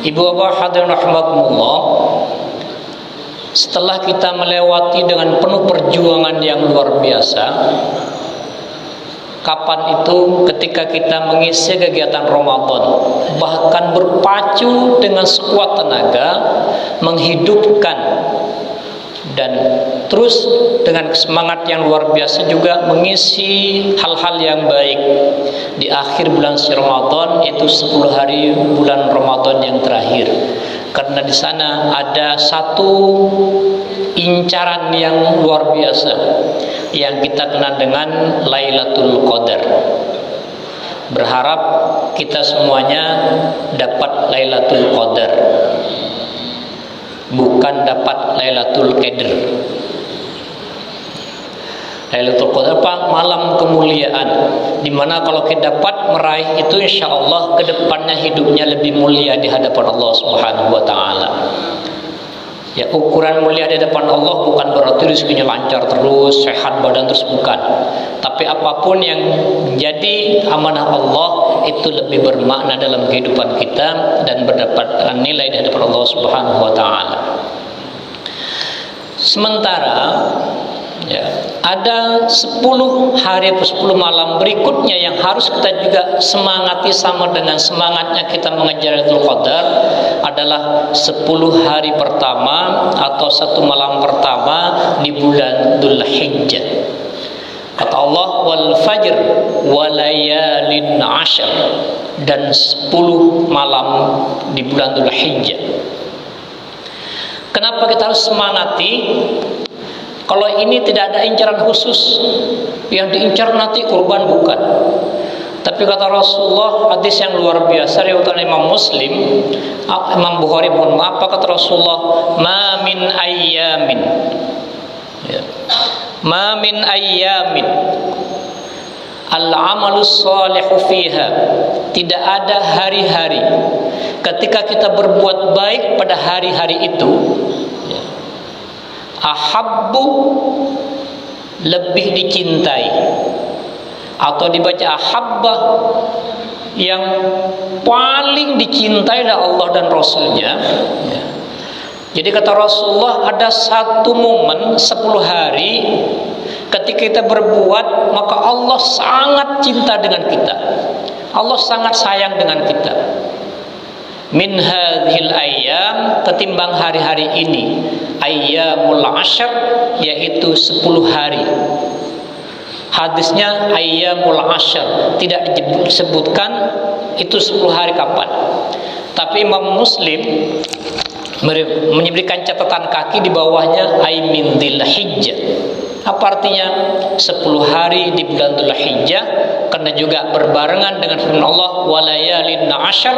Ibu bapak hadirin rahimakumullah, setelah kita melewati dengan penuh perjuangan yang luar biasa, kapan itu ketika kita mengisi kegiatan Ramadan, bahkan berpacu dengan sekuat tenaga menghidupkan dan terus dengan semangat yang luar biasa juga mengisi hal-hal yang baik di akhir bulan Ramadan, itu 10 hari bulan Ramadan yang terakhir. Karena di sana ada satu incaran yang luar biasa yang kita kenal dengan Lailatul Qadar. Berharap kita semuanya dapat Lailatul Qadar, bukan dapat Lailatul Qadar. Lailatul Qadar apa? Malam kemuliaan, dimana kalau kita dapat meraih itu, insya Allah kedepannya hidupnya lebih mulia di hadapan Allah Subhanahu Wa Taala. Ya, ukuran mulia di hadapan Allah bukan berarti rezekinya lancar terus, sehat badan terus, bukan. Tapi apapun yang jadi amanah Allah itu lebih bermakna dalam kehidupan kita dan mendapatkan nilai di hadapan Allah Subhanahu Wa Taala. Sementara ya, ada 10 hari atau 10 malam berikutnya yang harus kita juga semangati sama dengan semangatnya kita mengejar Lailatul Qadar, adalah 10 hari pertama atau 1 malam pertama di bulan Dzulhijjah. Kata Allah, wal fajr walayalin ashar, dan 10 malam di bulan Dzulhijjah. Kenapa kita harus semangati? Kalau ini tidak ada incaran khusus, yang diincar nanti kurban, bukan. Tapi kata Rasulullah, hadis yang luar biasa riwayat Imam Muslim, Imam Bukhari, mohon maaf, kata Rasulullah, ma min ayyamin, ya, ma min ayyamin al-amalus salihu fiha, tidak ada hari-hari ketika kita berbuat baik pada hari-hari itu, ya, ahabbu, lebih dicintai, atau dibaca ahabba, yang paling dicintai oleh Allah dan Rasulnya, ya. Jadi kata Rasulullah, ada satu momen 10 hari ketika kita berbuat, maka Allah sangat cinta dengan kita, Allah sangat sayang dengan kita. Min hadhil ayyam, ketimbang hari-hari ini, ayyamul ashar, yaitu 10 hari. Hadisnya ayyamul ashar, tidak disebutkan itu 10 hari kapan. Tapi Imam Muslim memberikan catatan kaki di bawahnya ay min Dzulhijjah. Apa artinya? 10 hari di bulan Dzulhijjah, karena juga berbarengan dengan firman Allah walayalin ashar,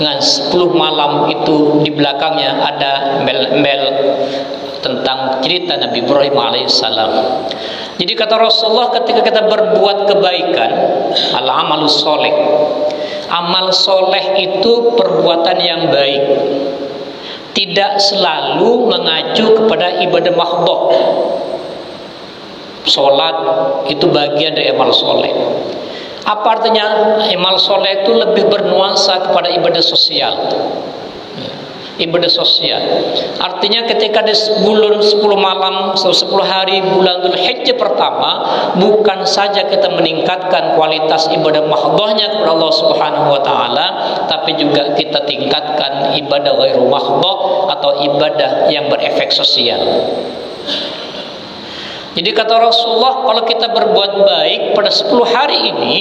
dengan 10 malam itu di belakangnya ada embel-embel tentang cerita Nabi Ibrahim alaihissalam. Jadi kata Rasulullah, ketika kita berbuat kebaikan, al-amalus soleh, amal soleh itu perbuatan yang baik, tidak selalu mengacu kepada ibadah mahdhah. Sholat itu bagian dari amal soleh. Apa artinya? Amal soleh itu lebih bernuansa kepada ibadah sosial. Ibadah sosial artinya ketika di bulan 10 malam 10 hari bulan Dzulhijjah pertama, bukan saja kita meningkatkan kualitas ibadah mahdhahnya kepada Allah Subhanahu Wa Taala, tapi juga kita tingkatkan ibadah ghairu mahdhah atau ibadah yang berefek sosial. Jadi kata Rasulullah, kalau kita berbuat baik pada 10 hari ini,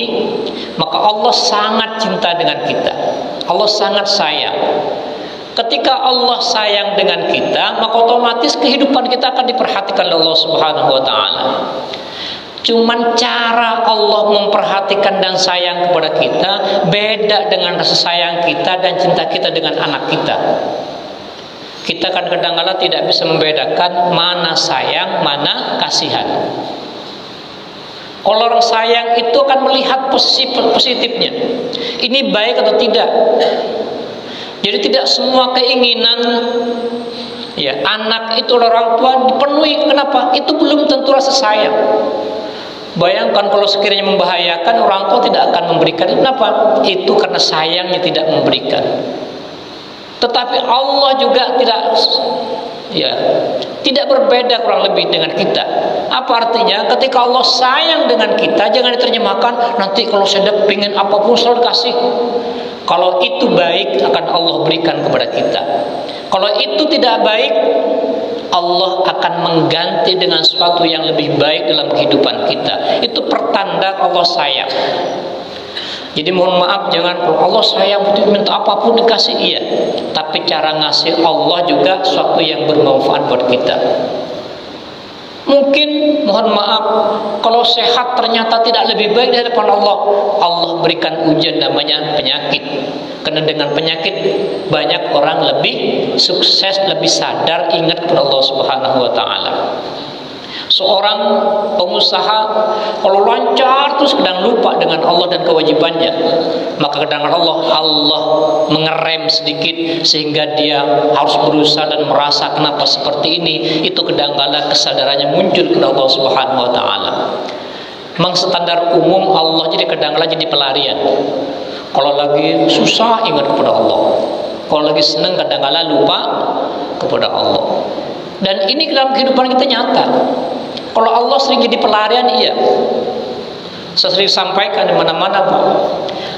maka Allah sangat cinta dengan kita, Allah sangat sayang. Ketika Allah sayang dengan kita, maka otomatis kehidupan kita akan diperhatikan oleh Allah Subhanahu Wa Taala. Cuman cara Allah memperhatikan dan sayang kepada kita beda dengan rasa sayang kita dan cinta kita dengan anak kita. Kita kan kadang-kadang tidak bisa membedakan mana sayang, mana kasihan. Kalau orang sayang itu akan melihat positifnya, ini baik atau tidak. Jadi tidak semua keinginan ya anak itu orang tua dipenuhi. Kenapa? Itu belum tentu rasa sayang. Bayangkan kalau sekiranya membahayakan, orang tua tidak akan memberikan. Kenapa? Itu karena sayangnya tidak memberikan. Tetapi Allah juga tidak berbeda kurang lebih dengan kita. Apa artinya? Ketika Allah sayang dengan kita, jangan diterjemahkan nanti kalau saya pengen apapun selalu dikasih. Kalau itu baik akan Allah berikan kepada kita. Kalau itu tidak baik, Allah akan mengganti dengan sesuatu yang lebih baik dalam kehidupan kita. Itu pertanda Allah sayang. Jadi mohon maaf, jangan kalau Allah sayang minta apapun dikasih, iya. Tapi cara ngasih Allah juga sesuatu yang bermanfaat buat kita. Mungkin mohon maaf, kalau sehat ternyata tidak lebih baik dari hadapan Allah. Allah berikan ujian namanya penyakit. Karena dengan penyakit banyak orang lebih sukses, lebih sadar, ingat kepada Allah Subhanahu wa taala. Seorang pengusaha kalau lancar terus kadang lupa dengan Allah dan kewajibannya, maka kadang Allah mengerem sedikit sehingga dia harus berusaha dan merasa kenapa seperti ini. Itu kadang-kadang kesadarannya muncul kepada Allah Subhanahu wa taala. Memang standar umum Allah jadi kadang-kadang jadi pelarian. Kalau lagi susah ingat kepada Allah, kalau lagi senang kadang-kadang lupa kepada Allah. Dan ini dalam kehidupan kita nyata. Kalau Allah sering jadi pelarian, iya. Saya sering sampaikan di mana-mana, Pak.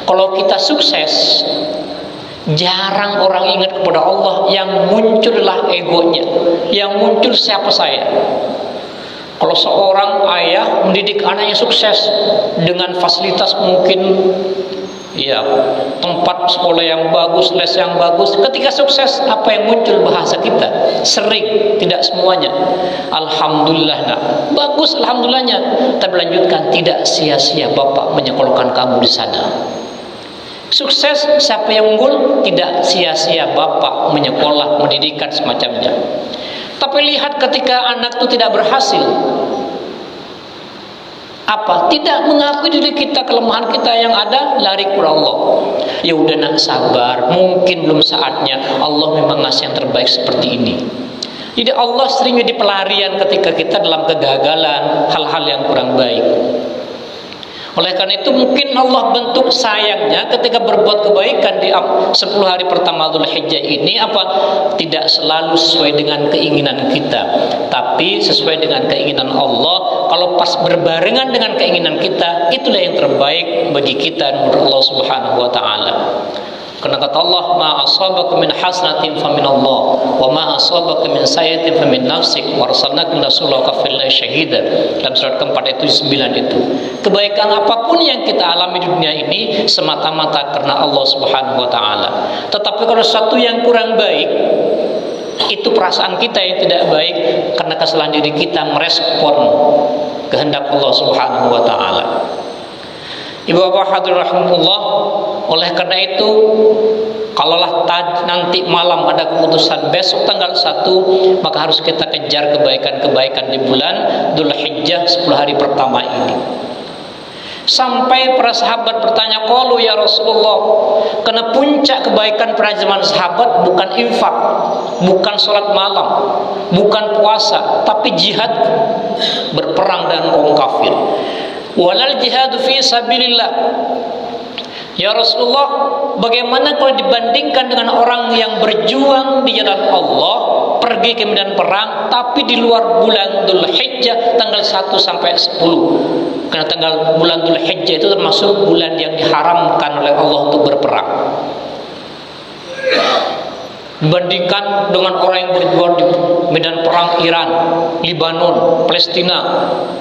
Kalau kita sukses, jarang orang ingat kepada Allah. Yang muncullah egonya, yang muncul siapa saya. Kalau seorang ayah mendidik anaknya sukses dengan fasilitas mungkin tempat sekolah yang bagus, les yang bagus. Ketika sukses, apa yang muncul bahasa kita? Sering, tidak semuanya. Alhamdulillah, bagus alhamdulillahnya. Tapi lanjutkan, tidak sia-sia Bapak menyekolahkan kamu di sana. Sukses, siapa yang unggul? Tidak sia-sia Bapak menyekolah, mendidikan semacamnya. Tapi lihat ketika anak itu tidak berhasil, tidak mengakui diri kita, kelemahan kita yang ada, lari kepada Allah. Ya udah nak, sabar, mungkin belum saatnya. Allah memang ngasih yang terbaik seperti ini. Jadi Allah sering jadi pelarian ketika kita dalam kegagalan, hal-hal yang kurang baik. Oleh karena itu mungkin Allah bentuk sayangnya ketika berbuat kebaikan di 10 hari pertama Dzulhijjah ini tidak selalu sesuai dengan keinginan kita, tapi sesuai dengan keinginan Allah. Kalau pas berbarengan dengan keinginan kita, itulah yang terbaik bagi kita menurut Allah Subhanahu wa taala. Karena kata Allah, ma asabaka min hasanatin famin Allah, wa ma asabaka min sayyi'atin famin nafsik, wa arsalnaka rasulaka fil syahida. Dalam surat keempat itu 9 itu. Kebaikan apapun yang kita alami di dunia ini semata-mata karena Allah Subhanahu wa taala. Tetapi kalau sesuatu yang kurang baik, itu perasaan kita yang tidak baik karena kesalahan diri kita merespon kehendak Allah Subhanahu wa taala. Ibu bapak hadirin rahimahullah, oleh karena itu kalaulah nanti malam ada keputusan besok tanggal 1, maka harus kita kejar kebaikan-kebaikan di bulan Dzulhijjah 10 hari pertama ini. Sampai para sahabat bertanya, qalu ya Rasulullah, karena puncak kebaikan pada zaman sahabat bukan infak, bukan sholat malam, bukan puasa, tapi jihad, berperang dengan kaum kafir. Walal jihadu fi sabilillah. Ya Rasulullah, bagaimana kalau dibandingkan dengan orang yang berjuang di jalan Allah, pergi ke medan perang, tapi di luar bulan Dzulhijjah tanggal 1 sampai 10. Karena bulan Dzulhijjah itu termasuk bulan yang diharamkan oleh Allah untuk berperang. Dibandingkan dengan orang yang berjuang di medan perang Iran, Libanon, Palestina,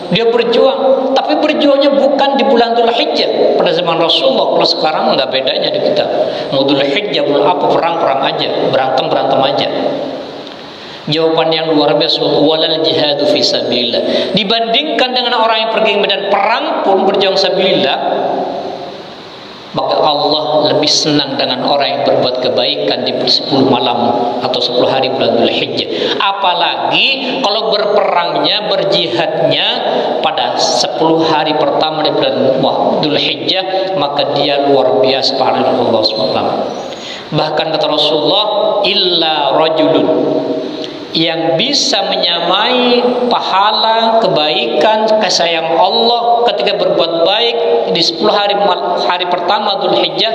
dia berjuang, tapi berjuangnya bukan di bulan Dzulhijjah pada zaman Rasulullah. Kalau sekarang nggak bedanya di kita. Mau Dzulhijjah bulan apa, perang aja, berantem aja. Jawaban yang luar biasa, walal jihadu fi sabilillah. Dibandingkan dengan orang yang pergi ke medan perang pun berjuang sabilillah, maka Allah lebih senang dengan orang yang berbuat kebaikan di 10 malam atau 10 hari bulan Dzulhijjah. Apalagi kalau berperangnya, berjihadnya pada 10 hari pertama di bulan Dzulhijjah, maka dia luar biasa pahala Allah SWT. Bahkan kata Rasulullah, illa rajulun, yang bisa menyamai pahala, kebaikan, kasih sayang Allah ketika berbuat baik di 10 hari pertama Dzulhijjah,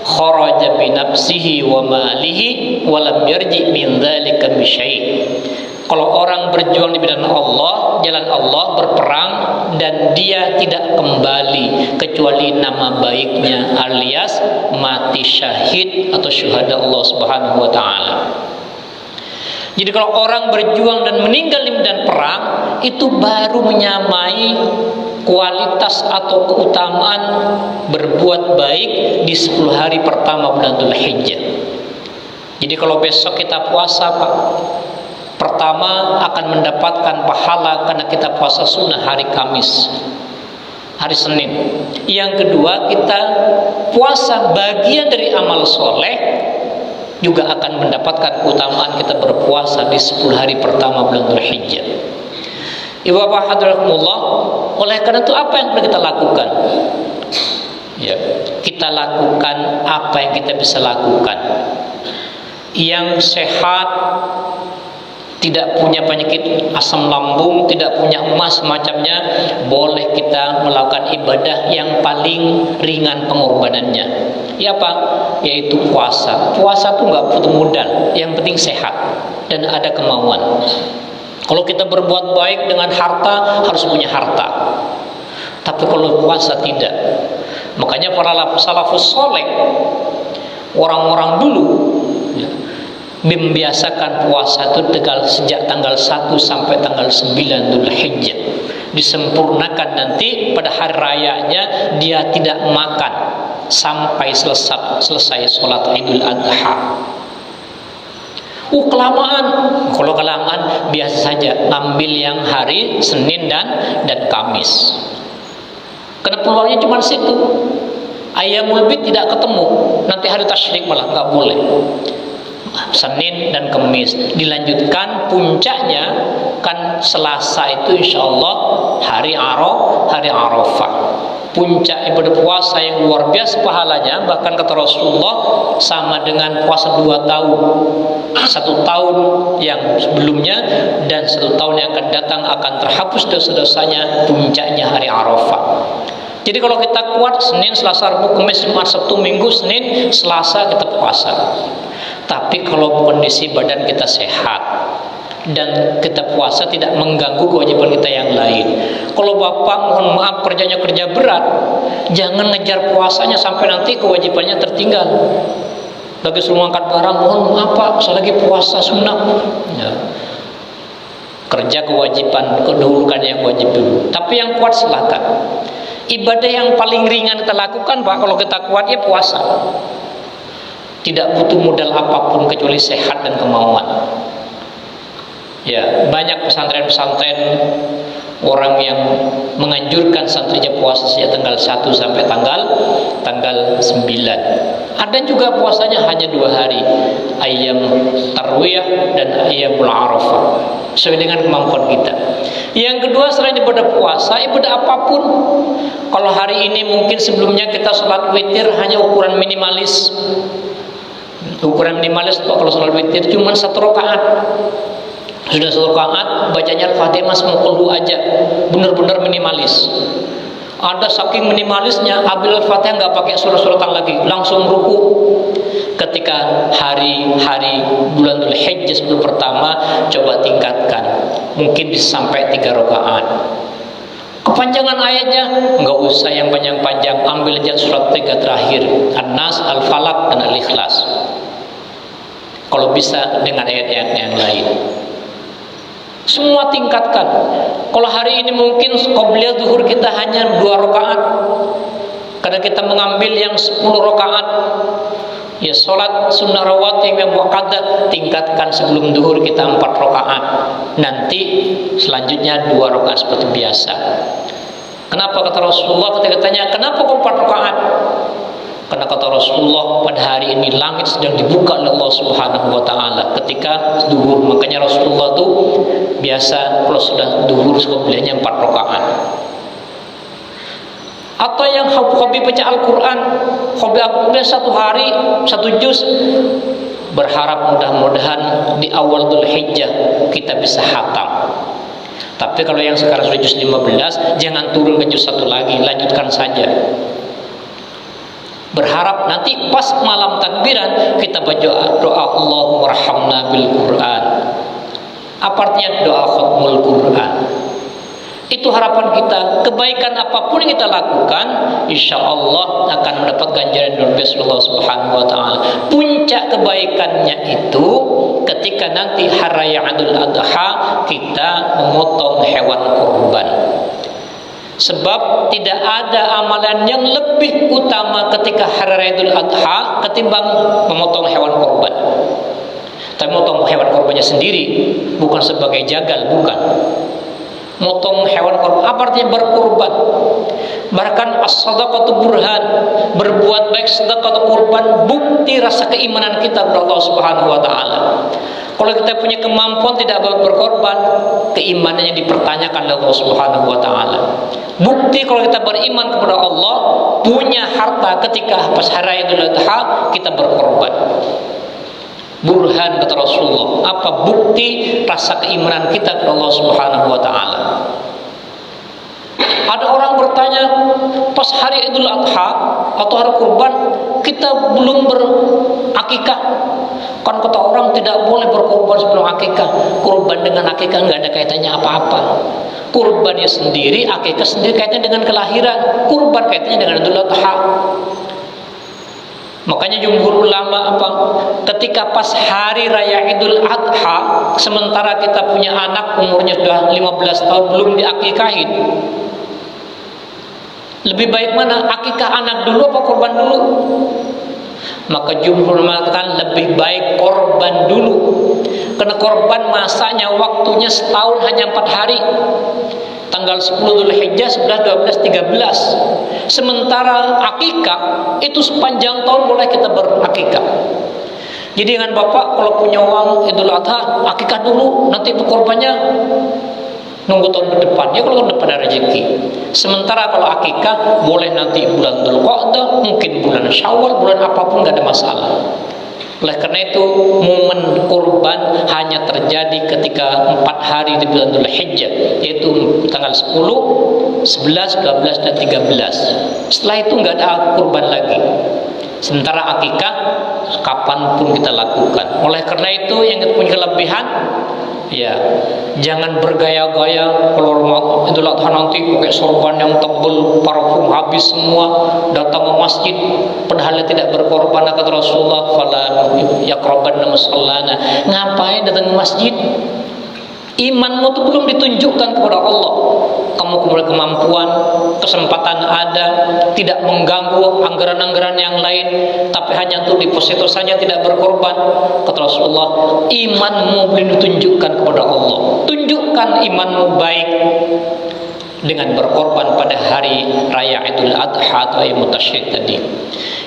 kharaja bi nafsihi wa malihi wa lam yarji min dzalika bi syai'. Kalau orang berjuang di bidang Allah, jalan Allah, berperang, dan dia tidak kembali kecuali nama baiknya, alias mati syahid atau syuhada Allah Subhanahu wa taala. Jadi kalau orang berjuang dan meninggal di medan perang, itu baru menyamai kualitas atau keutamaan berbuat baik di 10 hari pertama bulan Dzulhijjah. Jadi kalau besok kita puasa, Pak, pertama akan mendapatkan pahala karena kita puasa sunnah hari Kamis, hari Senin. Yang kedua, kita puasa bagian dari amal soleh, juga akan mendapatkan keutamaan kita berpuasa di 10 hari pertama bulan Dzulhijjah. Ibu bapak hadiratullah, oleh karena itu apa yang perlu kita lakukan? Ya, kita lakukan apa yang kita bisa lakukan. Yang sehat, tidak punya penyakit asam lambung, tidak punya emas semacamnya, boleh kita melakukan ibadah yang paling ringan pengorbanannya. Ya apa? Yaitu puasa. Puasa tuh nggak butuh modal, yang penting sehat dan ada kemauan. Kalau kita berbuat baik dengan harta, harus punya harta. Tapi kalau puasa tidak. Makanya para salafus soleh, orang-orang dulu, ya, membiasakan puasa itu sejak tanggal 1 sampai tanggal 9 Dzulhijjah. Disempurnakan nanti pada hari rayanya dia tidak makan sampai selesai sholat Idul Adha. Kelamaan. Kalau kelamaan biasa saja, ambil yang hari Senin dan Kamis. Karena peluangnya cuma situ. Ayyamul bid tidak ketemu. Nanti hari tasyrik malah nggak boleh. Senin dan Kamis. Dilanjutkan puncaknya kan Selasa itu insya Allah hari Arafah. Puncak ibadah puasa yang luar biasa pahalanya, bahkan kata Rasulullah sama dengan puasa 2 tahun. 1 tahun yang sebelumnya dan 1 tahun yang akan datang akan terhapus dosa-dosanya, puncaknya hari Arafah. Jadi kalau kita kuat Senin, Selasa, Rabu, Kamis, Jumat, Sabtu, Minggu, Senin, Selasa kita puasa. Tapi kalau kondisi badan kita sehat dan kita puasa tidak mengganggu kewajiban kita yang lain. Kalau bapak mohon maaf kerjanya kerja berat, jangan ngejar puasanya sampai nanti kewajibannya tertinggal. Lagi suruh angkat barang, mohon maaf pak, saya lagi puasa sunnah. Ya. Kerja kewajiban, kedahulukan yang wajib dulu. Tapi yang kuat silakan. Ibadah yang paling ringan kita lakukan pak, kalau kita kuat ya puasa. Tidak butuh modal apapun kecuali sehat dan kemauan. Ya, banyak pesantren-pesantren orang yang menganjurkan santrinya puasa sejak tanggal 1 sampai tanggal 9. Ada juga puasanya hanya 2 hari, ayyam tarwiyah dan ayyamul arafah, sesuai dengan kemampuan kita. Yang kedua, selain ibadah puasa, ibadah apapun. Kalau hari ini mungkin sebelumnya kita sholat witir hanya ukuran minimalis. Ukuran minimalis kalau sholat witir cuma 1 rakaat. Sudah 1 rakaat bacanya Al-Fatihah semua aja, benar-benar minimalis. Ada saking minimalisnya, ambil Al-Fatihah nggak pakai surat-suratan lagi, langsung ruku. Ketika hari-hari bulan Dzulhijjah sebelum pertama, coba tingkatkan, mungkin bisa sampai 3 rakaat. Kepanjangan ayatnya nggak usah yang panjang-panjang, ambil aja surat 3 terakhir, An-Nas, Al-Falaq dan Al-Ikhlas. Kalau bisa dengan ayat yang lain. Semua tingkatkan. Kalau hari ini mungkin qobliyah zuhur kita hanya 2 rakaat, karena kita mengambil yang 10 rakaat. Ya, sholat sunnah rawatib yang muakkada tingkatkan sebelum zuhur kita 4 rakaat. Nanti selanjutnya 2 rakaat seperti biasa. Kenapa kata Rasulullah ketika tanya, kenapa kok 4 rakaat? Karena kata Rasulullah, pada hari ini langit sedang dibuka oleh Allah Subhanahu wa taala ketika zuhur. Makanya Rasulullah tuh biasa kalau sudah zuhur qobliyahnya 4 rakaat. Atau yang hobi baca Al-Qur'an, hobi Al-Qur'an 1 hari 1 juz, berharap mudah-mudahan di awal Dzulhijjah kita bisa khatam. Tapi kalau yang sekarang sudah juz 15, jangan turun ke juz 1 lagi, lanjutkan saja. Berharap nanti pas malam takbiran kita baca doa Allahumma rahamna bil Quran. Apa artinya doa khatmul Quran? Itu harapan kita. Kebaikan apapun yang kita lakukan, insya Allah akan mendapat ganjaran dari Allah Subhanahu wa Ta'ala. Puncak kebaikannya itu ketika nanti hari raya Idul Adha kita memotong hewan kurban. Sebab tidak ada amalan yang lebih utama ketika hari raya Idul Adha ketimbang memotong hewan kurban. Tapi memotong hewan kurbannya sendiri, bukan sebagai jagal, bukan. Motong hewan kurban, apa artinya berkurban? Bahkan as-sadaqatu burhan, berbuat baik sedekah atau kurban, bukti rasa keimanan kita kepada Allah Subhanahu wa Ta'ala. Kalau kita punya kemampuan tidak berkorban, keimanannya dipertanyakan oleh Allah Subhanahu wa Ta'ala. Bukti kalau kita beriman kepada Allah, punya harta ketika pas hari Idul Adha kita berkorban. Burhan kata Rasulullah, apa bukti rasa keimanan kita kepada Allah Subhanahu wa Ta'ala. Ada orang bertanya, pas hari Idul Adha atau hari kurban kita belum berakikah. Kan kata orang tidak boleh berkorban sebelum akikah. Kurban dengan akikah nggak ada kaitannya apa-apa. Kurbannya sendiri, akikah sendiri kaitannya dengan kelahiran. Kurban kaitannya dengan Idul Adha. Makanya jumhur ulama apa? Ketika pas hari raya Idul Adha, sementara kita punya anak umurnya sudah 15 tahun belum diakikahin, lebih baik mana? Akikah anak dulu apa korban dulu? Maka jumhur mengatakan lebih baik korban dulu. Karena korban masanya waktunya setahun hanya 4 hari. Tanggal 10 Dzulhijjah, 11, 12, 13. Sementara akikah itu sepanjang tahun boleh kita berakikah. Jadi dengan bapak kalau punya uang Idul Adha, akikah dulu, nanti korbannya nunggu tahun ke depan. Ya kalau tahun depan ada rezeki. Sementara kalau akikah boleh nanti bulan Dzulqa'dah, mungkin bulan Syawal, bulan apapun nggak ada masalah. Oleh karena itu momen kurban hanya terjadi ketika 4 hari di bulan Dzulhijjah, yaitu tanggal 10, 11, 12 dan 13. Setelah itu nggak ada kurban lagi. Sementara akikah kapanpun kita lakukan. Oleh karena itu yang punya kelebihan, ya jangan bergaya-gaya. Kalau Idul Adha nanti pakai sorban yang tebal, parfum habis semua, datang ke masjid padahal tidak berkorban. Kata Rasulullah, fala yaqrabanna musallana. Ngapain datang ke masjid? Imanmu itu belum ditunjukkan kepada Allah. Kamu punya kemampuan, kesempatan ada, tidak mengganggu anggaran-anggaran yang lain, tapi hanya untuk deposito saja, tidak berkorban. Kata Rasulullah, imanmu belum ditunjukkan kepada Allah. Tunjukkan imanmu baik dengan berkorban pada hari raya Idul Adha atau Ayyamut Tasyrik tadi.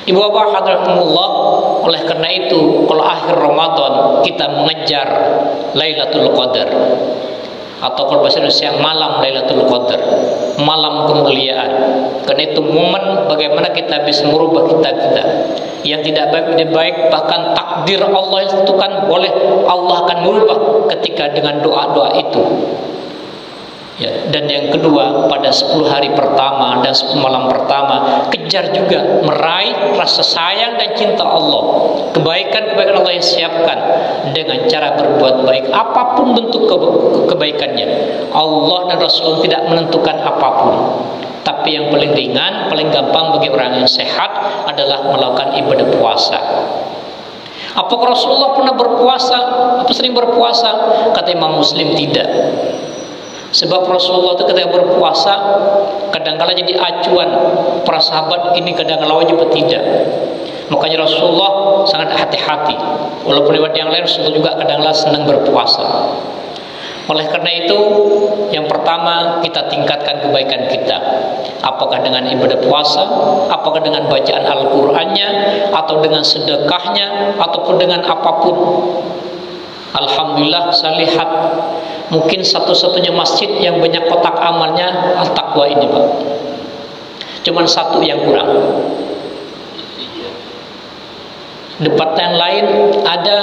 Ibu bapak hadirahumullah, oleh karena itu kalau akhir Ramadan kita mengejar Lailatul Qadar, atau kalau bahasa Indonesia malam Lailatul Qadar, malam kemuliaan. Karena itu momen bagaimana kita bisa merubah kita yang tidak baik menjadi baik, bahkan takdir Allah itu kan boleh Allah akan merubah ketika dengan doa-doa itu. Ya, dan yang kedua, pada 10 hari pertama dan 10 malam pertama kejar juga meraih rasa sayang dan cinta Allah. Kebaikan-kebaikan Allah yang siapkan dengan cara berbuat baik, apapun bentuk kebaikannya. Allah dan Rasul tidak menentukan apapun. Tapi yang paling ringan, paling gampang bagi orang yang sehat adalah melakukan ibadah puasa. Apakah Rasulullah pernah berpuasa? Apa sering berpuasa? Kata Imam Muslim, tidak. Sebab Rasulullah itu ketika berpuasa kadang-kala jadi acuan para sahabat, ini kadang-kala wajib atau tidak. Makanya Rasulullah sangat hati-hati. Walaupun lewat yang lain, Rasulullah juga kadang-kala senang berpuasa. Oleh karena itu, yang pertama kita tingkatkan kebaikan kita. Apakah dengan ibadah puasa, apakah dengan bacaan Al-Qur'annya, atau dengan sedekahnya, ataupun dengan apapun. Alhamdulillah saya lihat mungkin satu-satunya masjid yang banyak kotak amalnya Al-Taqwa ini, Pak. Cuman satu yang kurang. Depan yang lain ada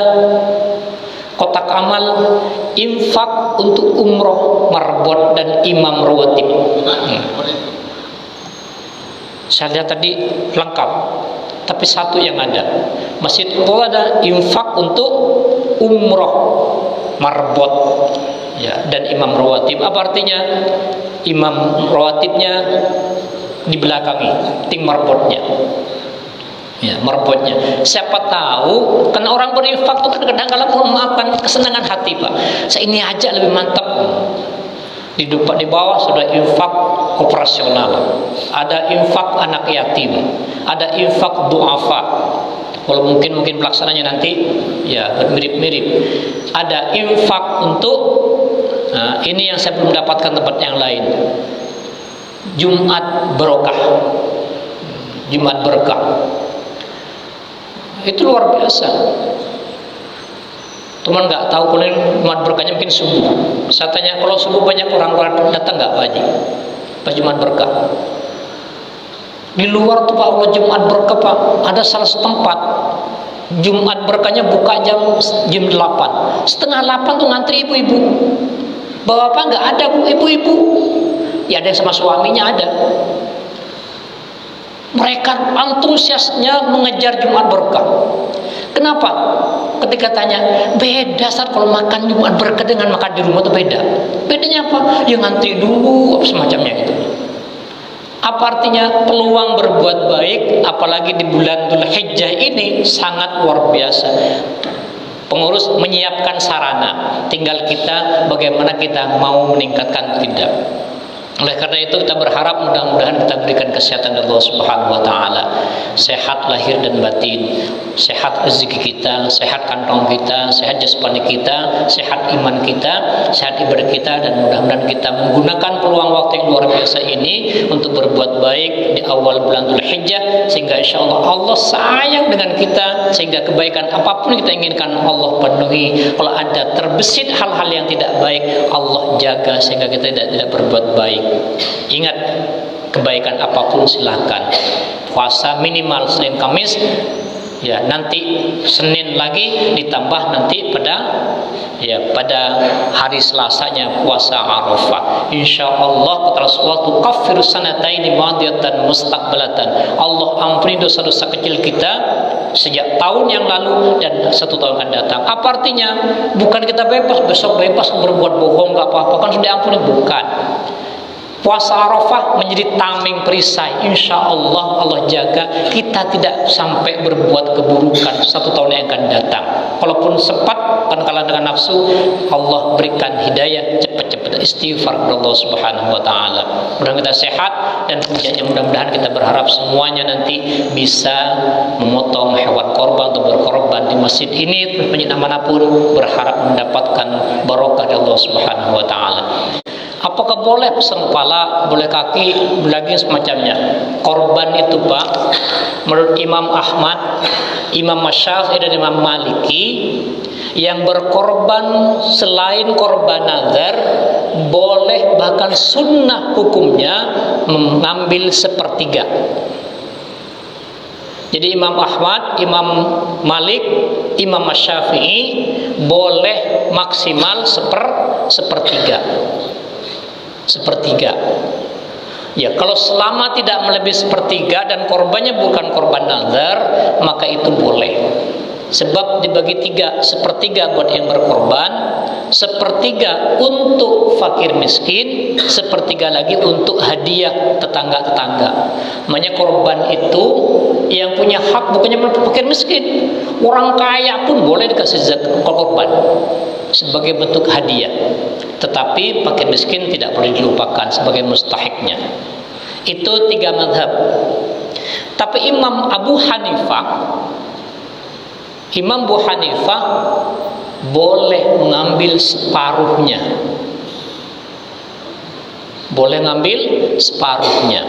kotak amal infak untuk umroh, marbot dan imam rawatib. Saya lihat tadi lengkap. tapi satu yang ada. Masjid itu ada infak untuk umroh marbot, ya, dan imam rawatib. Apa artinya? Imam rawatibnya dibelakangi tim marbotnya, ya, marbotnya. Siapa tahu, karena orang berinfak itu kadang-kadang memaafkan kesenangan hati, Pak. Saya ini aja lebih mantap. Di bawah sudah infak operasional, ada infak anak yatim, ada infak duafa. Kalau mungkin pelaksananya nanti ya mirip-mirip. Ada infak untuk, nah, ini yang saya belum dapatkan tempat yang lain. Jumat berkah. Jumat berkah. Itu luar biasa. Teman nggak tahu kalau Jumat berkahnya mungkin subuh. Saya tanya, kalau subuh banyak orang datang nggak Pak Haji? Pas Jumat berkah. Di luar tuh Pak, kalau Jumat berkah Pak, ada salah satu tempat Jumat berkahnya buka jam 8. Setengah 8 tuh ngantri ibu-ibu. Bapak nggak ada Bu, ibu-ibu. Ya ada yang sama suaminya ada. Mereka antusiasnya mengejar Jumat berkah. Kenapa? Ketika tanya, beda saat kalau makan Jumat berkah dengan makan di rumah itu beda. Bedanya apa? Ya ngantri dulu, semacamnya itu. Apa artinya? Peluang berbuat baik, apalagi di bulan Dzulhijjah ini sangat luar biasa. Pengurus menyiapkan sarana, tinggal kita bagaimana kita mau meningkatkan tidak. Oleh karena itu kita berharap mudah-mudahan kita berikan kesehatan dari Allah Subhanahu wa taala. Sehat lahir dan batin, sehat rezeki kita, sehat kantong kita, sehat jasmani kita, sehat iman kita, sehat ibadah kita, dan mudah-mudahan kita menggunakan peluang waktu yang luar biasa ini untuk berbuat baik di awal bulan Dzulhijjah, sehingga insyaallah Allah sayang dengan kita, sehingga kebaikan apapun kita inginkan Allah penuhi. Kalau ada terbesit hal-hal yang tidak baik, Allah jaga sehingga kita tidak berbuat baik. Ingat, kebaikan apapun silahkan. Puasa minimal Senin Kamis, ya nanti Senin lagi ditambah nanti pada hari Selasanya puasa Arafah. Insyaallah kata Rasulullah, tukaffiru sanataini madiyatan mustaqbalatan. Allah ampuni dosa-dosa kecil kita sejak tahun yang lalu dan 1 tahun akan datang. Apa artinya? Bukan kita bebas, besok bebas berbuat bohong, nggak apa-apa, kan sudah ampuni. Bukan. Puasa Arafah menjadi tameng perisai. Insya Allah Allah jaga kita tidak sampai berbuat keburukan 1 tahun yang akan datang. Kalaupun sempat kan kalah dengan nafsu, Allah berikan hidayah, cepat-cepat istighfar kepada Allah Subhanahu wa taala. Mudah-mudahan kita sehat, dan puncaknya mudah-mudahan kita berharap semuanya nanti bisa memotong hewan korban atau berkorban di masjid ini, masjid manapun, berharap mendapatkan barokah dari Allah Subhanahu wa taala. Apakah boleh pesan kepala, boleh kaki, lagi semacamnya? Korban itu Pak, menurut Imam Ahmad, Imam Syafi'i dan Imam Maliki, yang berkorban selain korban nazar boleh, bahkan sunnah hukumnya mengambil sepertiga. Jadi Imam Ahmad, Imam Malik, Imam Syafi'i boleh maksimal sepertiga. Ya, kalau selama tidak melebihi sepertiga dan korbannya bukan korban nazar, maka itu boleh. Sebab dibagi 3, sepertiga buat yang berkorban, sepertiga untuk fakir miskin, sepertiga lagi untuk hadiah tetangga-tetangga. Makanya korban itu yang punya hak bukannya fakir miskin, orang kaya pun boleh dikasih zakat korban sebagai bentuk hadiah. Tetapi fakir miskin tidak boleh dilupakan sebagai mustahiknya. Itu 3 mazhab. Tapi Imam Abu Hanifah boleh mengambil separuhnya. Boleh ngambil separuhnya.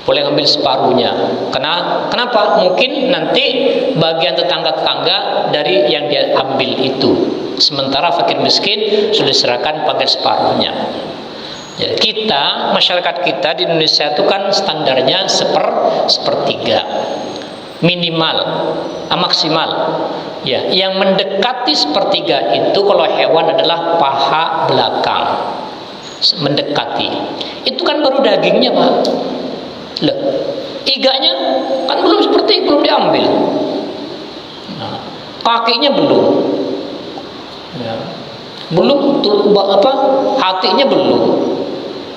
Boleh ngambil separuhnya. Kenapa? Mungkin nanti bagian tetangga-tetangga dari yang dia ambil itu. Sementara fakir miskin sudah diserahkan pakai separuhnya. Jadi kita, masyarakat kita di Indonesia itu kan standarnya sepertiga. Minimal, maksimal. Ya, yang mendekati sepertiga itu kalau hewan adalah paha belakang. Mendekati. Itu kan baru dagingnya, Pak. Loh, iganya kan belum diambil. Nah, kakinya belum. Ya. Belum hatinya belum.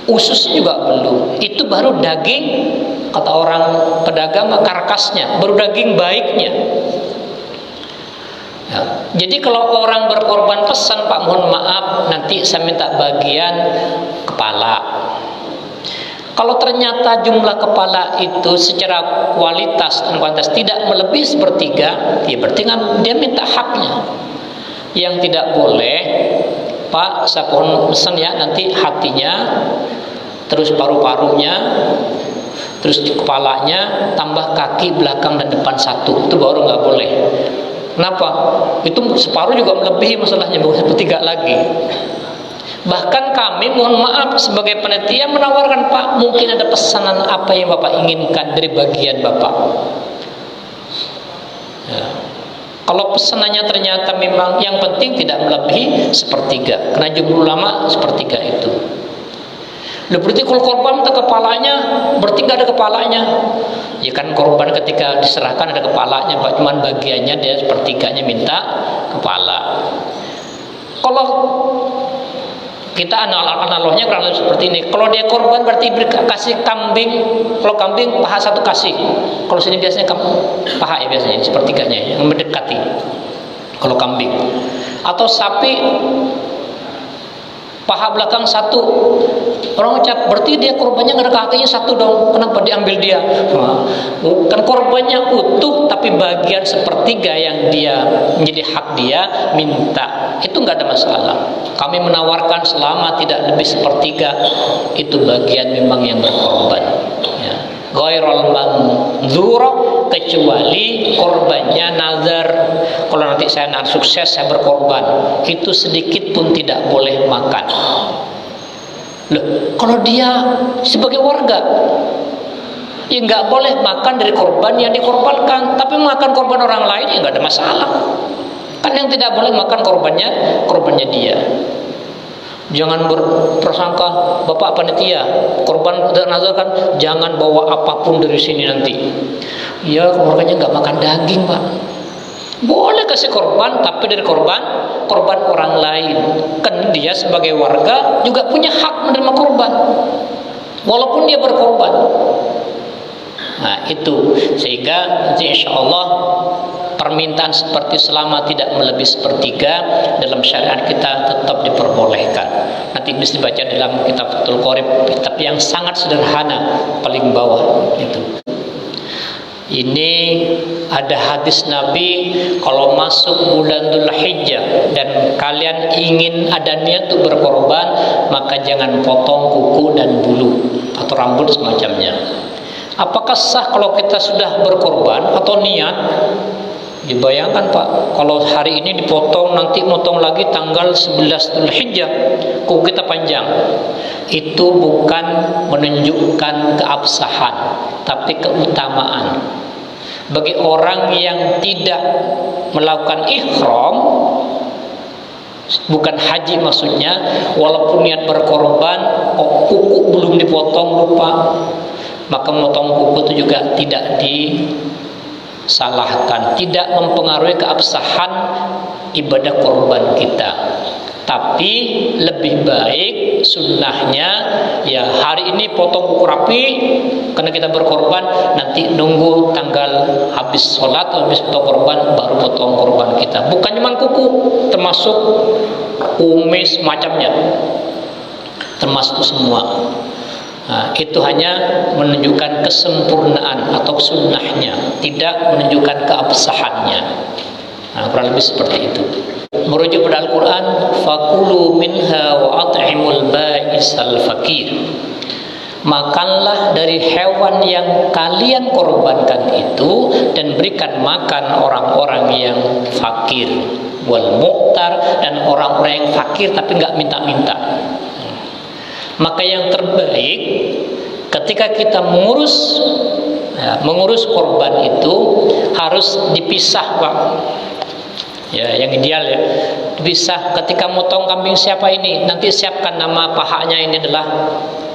Ususnya juga belum. Itu baru daging, kata orang pedagang, karkasnya, baru daging baiknya. Ya. Jadi kalau orang berkorban pesan, Pak, mohon maaf, nanti saya minta bagian kepala. Kalau ternyata jumlah kepala itu secara kualitas dan kuantitas tidak melebihi sepertiga, ya berarti dia minta haknya. Yang tidak boleh, Pak, saya mohon pesan ya, nanti hatinya, terus paru-parunya, terus kepalanya, tambah kaki belakang dan depan satu, itu baru nggak boleh. Kenapa? Itu separuh juga melebihi masalahnya, bukan sepertiga lagi. Bahkan kami, mohon maaf, sebagai panitia menawarkan, Pak, mungkin ada pesanan apa yang Bapak inginkan dari bagian Bapak. Ya. Kalau pesanannya ternyata memang yang penting tidak melebihi sepertiga, karena jumhur ulama sepertiga itu. Loh, berarti kalau korban minta kepalanya, berarti nggak ada kepalanya. Ya kan korban ketika diserahkan ada kepalanya, Pak, cuman bagiannya dia sepertiganya minta kepala. Kalau kita analoginya kurang lebih seperti ini. Kalau dia korban berarti kasih kambing. Kalau kambing paha satu kasih. Kalau sini biasanya paha ya biasanya sepertiganya yang mendekati. Kalau kambing. Atau sapi paha belakang satu. Orang ucap berarti dia korbannya nggak ada kakinya satu dong. Kenapa diambil dia? Kan korbannya utuh tapi bagian sepertiga yang dia menjadi hak dia minta. Itu nggak ada masalah. Kami menawarkan selama tidak lebih sepertiga itu bagian memang yang berkorban. Ya. Ghairul mandzura, kecuali korbannya nazar. Kalau nanti saya sukses saya berkorban, itu sedikit pun tidak boleh makan. Loh, kalau dia sebagai warga ya nggak boleh makan dari korban yang dikorbankan, tapi makan korban orang lain ya nggak ada masalah. Kan yang tidak boleh makan korbannya dia. Jangan berprasangka, Bapak panitia, korban nazar kan jangan bawa apapun dari sini nanti. Ya keluarganya nggak makan daging, Pak. Boleh kasih korban, tapi dari korban orang lain. Kan dia sebagai warga juga punya hak menerima korban, walaupun dia berkorban. Nah itu, sehingga nanti insya Allah permintaan seperti selama tidak melebihi sepertiga dalam syariat kita tetap diperbolehkan. Nanti bisa dibaca dalam kitab Fathul Qorib, kitab yang sangat sederhana, paling bawah itu. Ini ada hadis Nabi, kalau masuk bulan Dzulhijjah dan kalian ingin ada niat untuk berkorban, maka jangan potong kuku dan bulu atau rambut semacamnya. Apakah sah kalau kita sudah berkorban atau niat? Dibayangkan, Pak, kalau hari ini dipotong, nanti motong lagi tanggal 11 Dzulhijjah, kuku kita panjang. Itu bukan menunjukkan keabsahan, tapi keutamaan. Bagi orang yang tidak melakukan ihram, bukan haji maksudnya, walaupun niat berkorban, kuku belum dipotong lupa, maka memotong kuku itu juga tidak disalahkan, tidak mempengaruhi keabsahan ibadah korban kita. Tapi lebih baik sunnahnya ya hari ini potong kuku rapi karena kita berkorban, nanti nunggu tanggal habis sholat, habis potong korban baru potong korban kita. Bukan cuma kuku, termasuk kumis macamnya, termasuk semua. Nah, itu hanya menunjukkan kesempurnaan atau sunnahnya, tidak menunjukkan keabsahannya. Nah, kurang lebih seperti itu. Merujuk pada Al-Quran, fakulu minha wa at'imul ba'isal fakir. Makanlah dari hewan yang kalian korbankan itu dan berikan makan orang-orang yang fakir, wal muqtar, dan orang-orang yang fakir tapi nggak minta-minta. Maka yang terbaik ketika kita mengurus korban itu harus dipisah, Pak. Ya, yang ideal ya dipisah. Ketika motong kambing siapa ini, nanti siapkan nama pahanya, ini adalah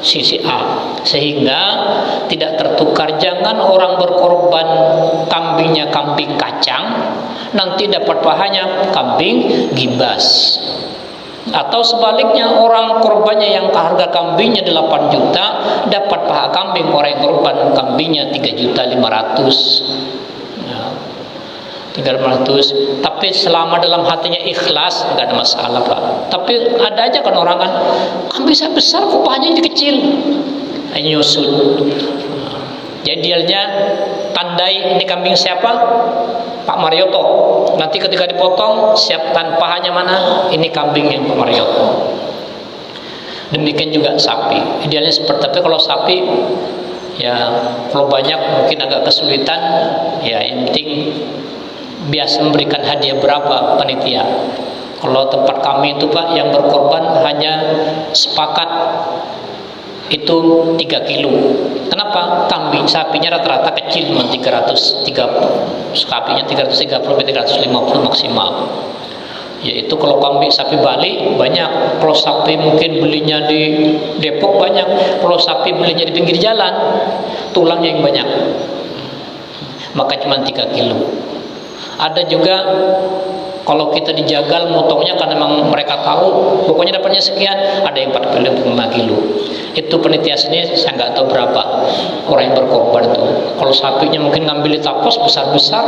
sisi A, sehingga tidak tertukar. Jangan orang berkorban kambingnya kambing kacang, nanti dapat pahanya kambing gibas. Atau sebaliknya, orang korbannya yang harga kambingnya 8 juta dapat paha kambing orang yang korban kambingnya 3.500.000. 300, tapi selama dalam hatinya ikhlas nggak ada masalah Pak. Tapi ada aja kan orang kan kambing saya besar kok pahanya jadi kecil, nyusut. Jadi dialnya tandai ini kambing siapa? Pak Marioto. Nanti ketika dipotong siapkan pahanya mana? Ini kambing yang Pak Marioto. Demikian juga sapi. Idealnya seperti, tapi kalau sapi ya kalau banyak mungkin agak kesulitan. Ya yang penting biasa memberikan hadiah berapa panitia. Kalau tempat kami itu Pak yang berkorban hanya sepakat itu 3 kilo. Kenapa? Kambing sapinya rata-rata kecil cuma 330, sapinya 330 350 maksimal. Yaitu kalau kambing sapi Bali banyak, kalau sapi mungkin belinya di Depok banyak, kalau sapi belinya di pinggir jalan tulangnya yang banyak, maka cuma 3 kilo. Ada juga kalau kita dijagal motongnya karena memang mereka tahu pokoknya dapatnya sekian, ada yang 4 kilo 5 kilo. Itu penitia sini saya nggak tahu berapa orang yang berkorban itu. Kalau sapinya mungkin ngambil di tapos besar-besar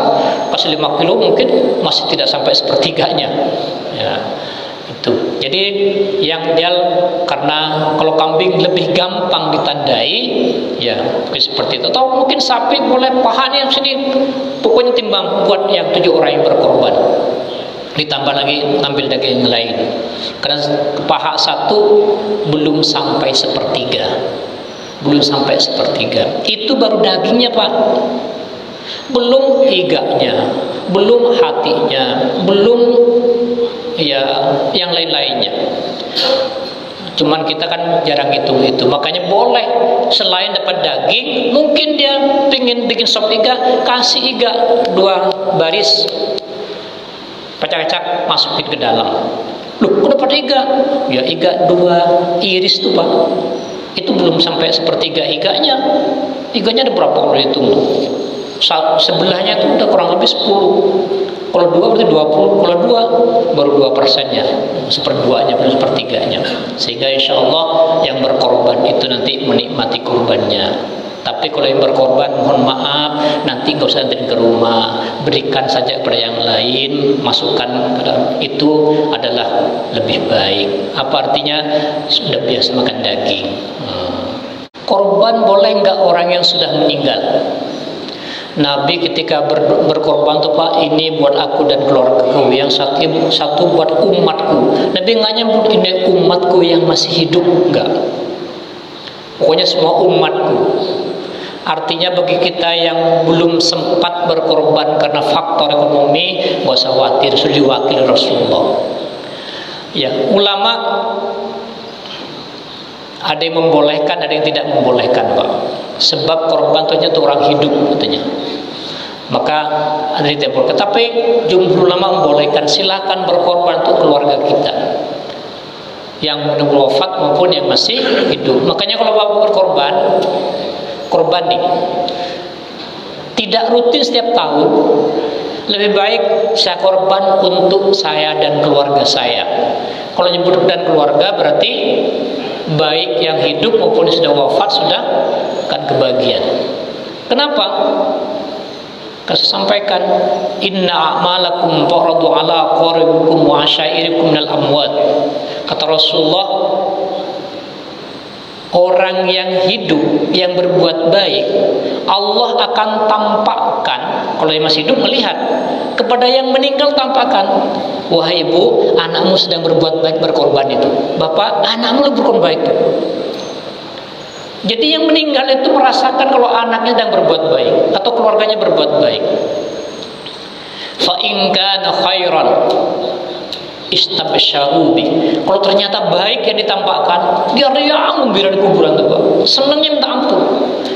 kasih 5 kilo mungkin masih tidak sampai sepertiganya ya. Itu jadi yang ideal, karena kalau kambing lebih gampang ditandai ya seperti itu. Atau mungkin sapi boleh pahanya sini pokoknya timbang buat yang 7 orang yang berkorban, ditambah lagi ambil daging yang lain, karena paha satu belum sampai sepertiga, itu baru dagingnya Pak, belum iganya, belum hatinya, belum ya yang lain-lainnya. Cuman kita kan jarang hitung itu. Makanya boleh selain dapat daging, mungkin dia pengen bikin sop iga, kasih iga 2 baris, pecah-pecah masukin ke dalam. Loh, kok dapat iga? Ya iga 2 iris tuh Pak. Itu belum sampai sepertiga iganya. Iganya ada berapa kalau dihitung? Sebelahnya itu udah kurang lebih 10. Kalau 2 berarti 20. Kalau 2 baru 2%-nya, 1/2-nya, belum 1/3-nya. Sehingga insya Allah yang berkorban itu nanti menikmati korbannya. Tapi kalau yang berkorban mohon maaf, nanti nggak usah anterin ke rumah, berikan saja kepada yang lain, masukkan ke dalam. Itu adalah lebih baik. Apa artinya? Sudah biasa makan daging. Korban boleh nggak orang yang sudah meninggal? Nabi ketika berkorban tuh Pak, ini buat aku dan keluargaku, yang satu buat umatku. Nabi nggak nyebut ini umatku yang masih hidup, enggak. Pokoknya semua umatku. Artinya bagi kita yang belum sempat berkorban karena faktor ekonomi, nggak usah khawatir, sudah diwakili Rasulullah. Ya, ulama ada yang membolehkan, ada yang tidak membolehkan Pak. Sebab korban itu orang hidup katanya. Maka ada yang tidak boleh. Tapi jumhur ulama membolehkan, silakan berkorban untuk keluarga kita yang menunggu wafat maupun yang masih hidup. Makanya kalau Bapak berkorban, korban nih tidak rutin setiap tahun, lebih baik saya korban untuk saya dan keluarga saya. Kalau nyebut dan keluarga berarti baik yang hidup maupun yang sudah wafat sudah kan kebagian. Kenapa? Kasih sampaikan, inna a'malakum tu'radu ala qaribikum wa asyairikum minal amwat. Kata Rasulullah, orang yang hidup yang berbuat baik Allah akan tampakkan, kalau yang masih hidup melihat, kepada yang meninggal tampakkan, wahai ibu, anakmu sedang berbuat baik berkorban itu. Bapak, anakmu berkorban baik itu. Jadi yang meninggal itu merasakan kalau anaknya sedang berbuat baik atau keluarganya berbuat baik. Fa in kana khairan istabsyaru bi. Kalau ternyata baik yang ditampakkan, dia riang gembira di kuburan itu, Pak. Senangnya minta ampun.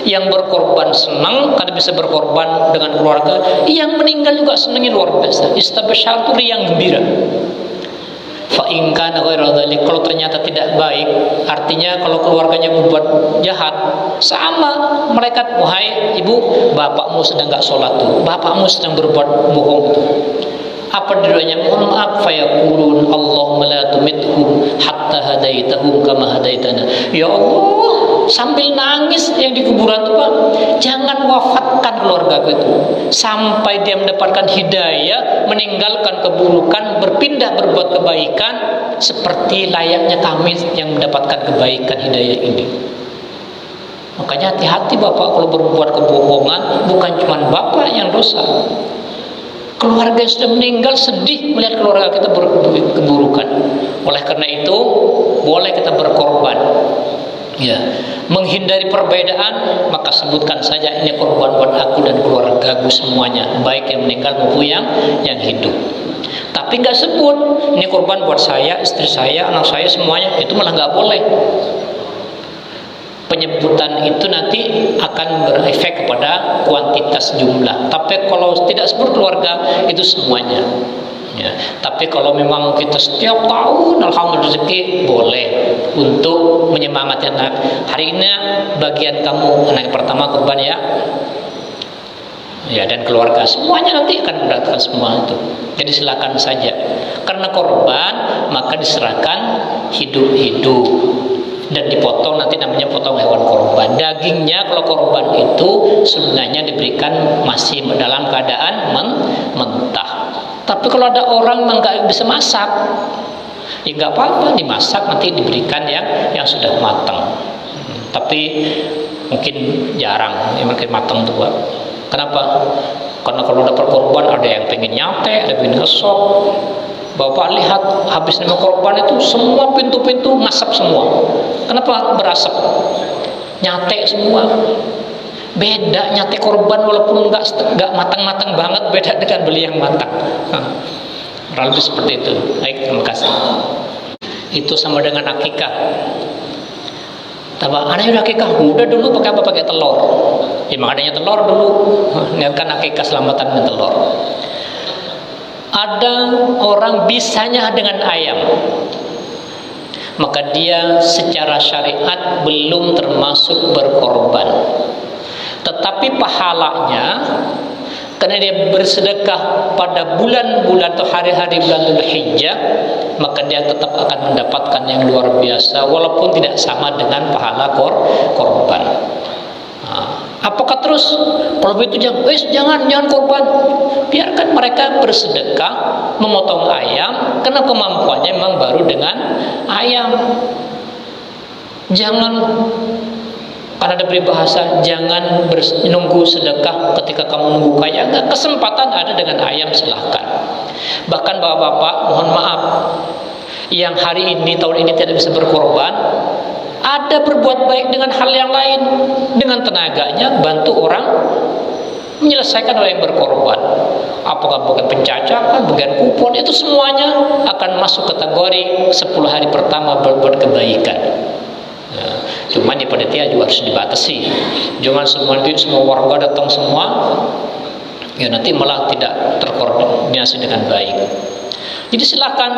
Yang berkorban senang karena bisa berkorban dengan keluarga, yang meninggal juga senangnya luar biasa. Istabsyar itu riang gembira. Fa in kana ghairu dzalik, kalau ternyata tidak baik, artinya kalau keluarganya berbuat jahat, sama mereka, wahai ibu, bapakmu sedang enggak sholat tuh, bapakmu sedang berbuat bohong itu. Apa doanya? Mohon maaf, fayaqulun Allahumma la tumithum hatta hadaitahum kama hadaitana. Ya Allah, sambil nangis yang di kuburan itu, Pak, jangan wafatkan keluarga itu sampai dia mendapatkan hidayah, meninggalkan keburukan, berpindah berbuat kebaikan seperti layaknya kami yang mendapatkan kebaikan hidayah ini. Makanya hati-hati Bapak kalau berbuat kebohongan, bukan cuma Bapak yang dosa. Keluarga yang sudah meninggal sedih melihat keluarga kita berkeburukan. Oleh karena itu, boleh kita berkorban. Ya, menghindari perbedaan, maka sebutkan saja ini korban buat aku dan keluargaku semuanya, baik yang meninggal maupun yang hidup. Tapi nggak sebut ini korban buat saya, istri saya, anak saya semuanya, itu malah nggak boleh. Penyebutan itu nanti akan berefek kepada kuantitas jumlah. Tapi kalau tidak sebut keluarga, itu semuanya. Ya. Tapi kalau memang kita setiap tahun alhamdulillah rezeki, boleh untuk menyemangati anak. Hari ini bagian kamu anak pertama kurban ya. Ya, dan keluarga semuanya nanti akan mendapatkan semua itu. Jadi silakan saja. Karena korban maka diserahkan hidup-hidup. Dan dipotong, nanti namanya potong hewan korban. Dagingnya kalau korban itu sebenarnya diberikan masih dalam keadaan mentah. Tapi kalau ada orang yang nggak bisa masak, ya nggak apa-apa, dimasak nanti diberikan yang sudah matang. Tapi mungkin jarang yang makin matang tuh, Pak. Kenapa? Karena kalau dapat korban ada yang pengen nyate, ada yang pengen ngesok. Bapak lihat habis nama korban itu semua pintu-pintu ngasap semua. Kenapa berasap? Nyate semua. Beda nyate korban walaupun nggak matang-matang banget, beda dengan beli yang matang. Kurang lebih seperti itu. Baik, terima kasih. Itu sama dengan akikah. Tapi anaknya udah akikah, udah dulu pakai apa? Pakai telur. Emang adanya telur dulu. Niatkan akikah selamatan dengan telur. Ada orang bisanya dengan ayam, maka dia secara syariat belum termasuk berkorban. Tetapi pahalanya, karena dia bersedekah pada bulan-bulan atau hari-hari bulan Dzulhijjah, maka dia tetap akan mendapatkan yang luar biasa, walaupun tidak sama dengan pahala korban. Apakah terus kalau begitu jangan korban, biarkan mereka bersedekah memotong ayam karena kemampuannya memang baru dengan ayam. Jangan, karena ada peribahasa, jangan menunggu sedekah ketika kamu nunggu kaya. Enggak, kesempatan ada dengan ayam, silahkan. Bahkan bapak-bapak, mohon maaf, yang hari ini tahun ini tidak bisa berkorban, ada berbuat baik dengan hal yang lain, dengan tenaganya bantu orang menyelesaikan hal yang berkorban. Apakah bukan pencacakan, bukan kupon, itu semuanya akan masuk kategori 10 hari pertama berbuat kebaikan. Ya, cuman di panitia juga harus dibatasi. Jangan semua warga datang semua, ya nanti malah tidak terkoordinasi dengan baik. Jadi silakan.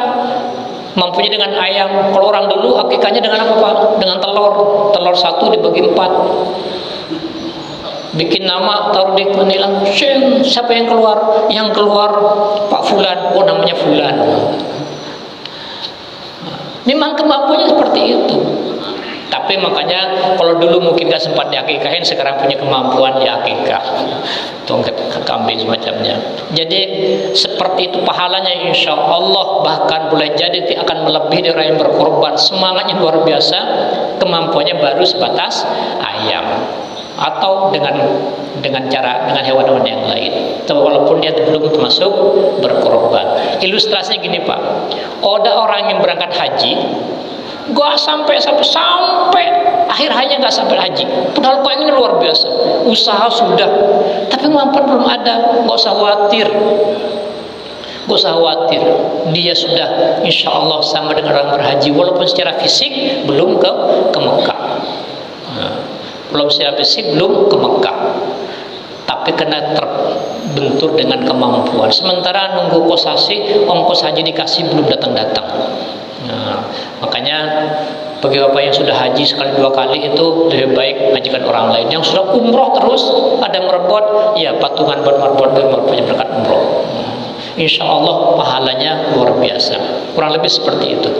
Mampunya dengan ayam. Kalau orang dulu akikahnya dengan apa, Pak? Dengan telur 1 dibagi 4. Bikin nama, taruh di penilang. Siapa yang keluar? Yang keluar Pak Fulan. Oh, namanya Fulan. Memang kemampuannya seperti itu. Tapi makanya kalau dulu mungkin gak sempat diakikahin, sekarang punya kemampuan diakikah, tongkat kambing semacamnya. Jadi seperti itu pahalanya insya Allah, bahkan boleh jadi akan melebihi dari orang yang berkorban. Semangatnya luar biasa, kemampuannya baru sebatas ayam atau dengan hewan-hewan yang lain. Tapi walaupun dia belum termasuk berkorban. Ilustrasinya gini, Pak. Ada orang yang berangkat haji, gak sampai akhir hanya gak sampai haji. Padahal kok ini luar biasa, usaha sudah, tapi kemampuan belum ada. Gak usah khawatir, dia sudah insya Allah sama dengan orang berhaji, walaupun secara fisik belum ke Mekah. Belum secara fisik belum ke Mekah, tapi karena bentur dengan kemampuan. Sementara nunggu kosasi, ongkos haji dikasih belum datang-datang. Nah, makanya bagi bapak yang sudah haji sekali 2 kali itu lebih baik hajikan orang lain. Yang sudah umroh terus ada merebut, ya patungan buat merebut berkat umroh. Insya Allah pahalanya luar biasa. Kurang lebih seperti itu.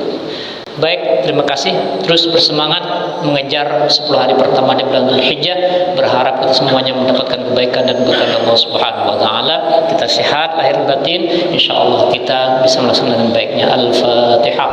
Baik, terima kasih. Terus bersemangat mengejar 10 hari pertama di bulan Dzulhijjah. Berharap kita semuanya mendapatkan kebaikan dan berkat Allah Subhanahu wa taala. Kita sehat lahir batin. Insya Allah kita bisa melaksanakan baiknya. Al-Fatihah.